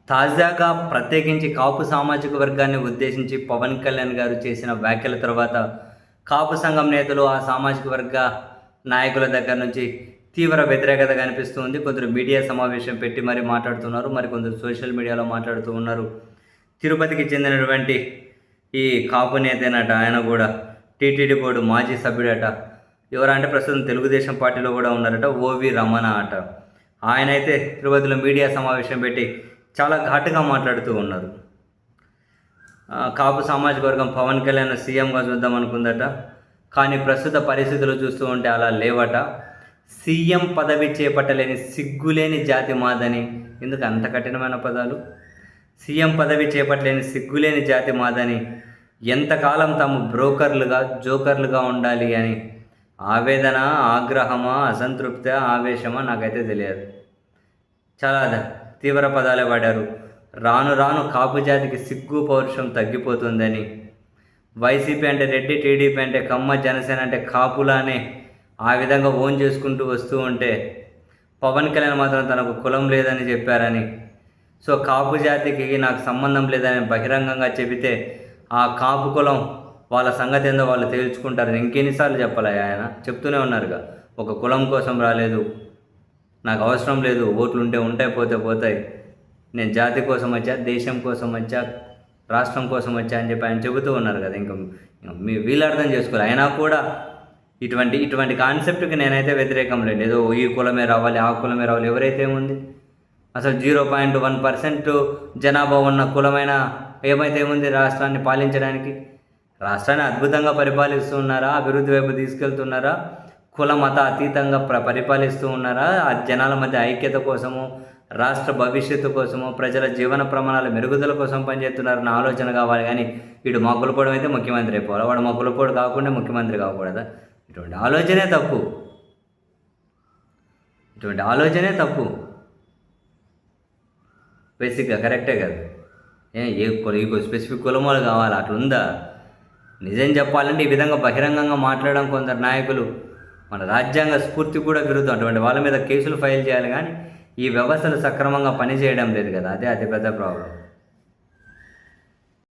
తాజాగా ప్రత్యేకించి కాపు సామాజిక వర్గాన్ని ఉద్దేశించి పవన్ కళ్యాణ్ గారు చేసిన వ్యాఖ్యల తర్వాత కాపు సంఘం నేతలు, ఆ సామాజిక వర్గ నాయకుల దగ్గర నుంచి తీవ్ర వ్యతిరేకత కనిపిస్తుంది. కొందరు మీడియా సమావేశం పెట్టి మరీ మాట్లాడుతున్నారు, మరికొందరు సోషల్ మీడియాలో మాట్లాడుతూ ఉన్నారు. తిరుపతికి చెందినటువంటి ఈ కాపు నేతేనట, ఆయన కూడా టీటీడీ బోర్డు మాజీ సభ్యుడట. ఎవరంటే ప్రస్తుతం తెలుగుదేశం పార్టీలో కూడా ఉన్నారట, ఓవి రమణ అట. ఆయనైతే తిరుపతిలో మీడియా సమావేశం పెట్టి చాలా ఘాటుగా మాట్లాడుతూ ఉన్నారు. కాపు సామాజిక వర్గం పవన్ కళ్యాణ్ సీఎంగా చూద్దాం అనుకుందట, కానీ ప్రస్తుత పరిస్థితులు చూస్తూ ఉంటే అలా లేవట. సీఎం పదవి చేపట్టలేని సిగ్గులేని జాతి మాదని. ఎందుకు అంత కఠినమైన పదాలు? సీఎం పదవి చేపట్టలేని సిగ్గులేని జాతి మాదని, ఎంతకాలం తాము బ్రోకర్లుగా జోకర్లుగా ఉండాలి అని ఆవేదన, ఆగ్రహమా, అసంతృప్తి, ఆవేశమా నాకైతే తెలియదు. చాలా తీవ్ర పదాలే వాడారు. రాను రాను కాపు జాతికి సిగ్గు పౌరుషం తగ్గిపోతుందని, వైసీపీ అంటే రెడ్డి, టీడీపీ అంటే కమ్మ, జనసేన అంటే కాపులానే ఆ విధంగా ఓన్ చేసుకుంటూ వస్తూ ఉంటే పవన్ కళ్యాణ్ మాత్రం తనకు కులం లేదని చెప్పారని, సో కాపు జాతికి నాకు సంబంధం లేదని బహిరంగంగా చెబితే ఆ కాపు కులం వాళ్ళ సంగతి ఏందో వాళ్ళు తేల్చుకుంటారని ఇంకెన్నిసార్లు చెప్పాలి? ఆయన చెప్తూనే ఉన్నారుగా, ఒక కులం కోసం రాలేదు, నాకు అవసరం లేదు, ఓట్లు ఉంటే ఉంటాయి, పోతే పోతాయి, నేను జాతి కోసం వచ్చా, దేశం కోసం వచ్చా, రాష్ట్రం కోసం వచ్చా అని చెప్పి ఆయన చెబుతూ ఉన్నారు కదా. ఇంకా వీళ్ళు అర్థం చేసుకోవాలి. అయినా కూడా ఇటువంటి కాన్సెప్ట్కి నేనైతే వ్యతిరేకం లేదు. ఏదో ఈ కులమే రావాలి, ఆ కులమే రావాలి, ఎవరైతే ఉంది? అసలు 0.1% జనాభా ఉన్న కులమైన ఏమైతే ఏముంది రాష్ట్రాన్ని పాలించడానికి? రాష్ట్రాన్ని అద్భుతంగా పరిపాలిస్తూ ఉన్నారా? అభివృద్ధి వైపు తీసుకెళ్తున్నారా? కుల మత అతీతంగా పరిపాలిస్తూ ఉన్నారా? ఆ జనాల మధ్య ఐక్యత కోసము, రాష్ట్ర భవిష్యత్తు కోసము, ప్రజల జీవన ప్రమాణాల మెరుగుదల కోసం పనిచేస్తున్నారన్న ఆలోచన కావాలి. కానీ వీడు మా కులపోవడం అయితే ముఖ్యమంత్రి అయిపోవాలి, వాడు మా కులపోడు కాకుండా ముఖ్యమంత్రి కాకూడదా? ఇటువంటి ఆలోచనే తప్పు. ఇటువంటి ఆలోచనే తప్పు. బేసిక్గా కరెక్టే కదా. ఈ స్పెసిఫిక్ కులం వాళ్ళు కావాలి, అట్లుందా? నిజం చెప్పాలంటే ఈ విధంగా బహిరంగంగా మాట్లాడడం కొందరు నాయకులు మన రాజ్యాంగ స్ఫూర్తి కూడా విరుద్ధం. అటువంటి వాళ్ళ మీద కేసులు ఫైల్ చేయాలి, కానీ ఈ వ్యవస్థలు సక్రమంగా పనిచేయడం లేదు కదా, అదే అతిపెద్ద ప్రాబ్లం.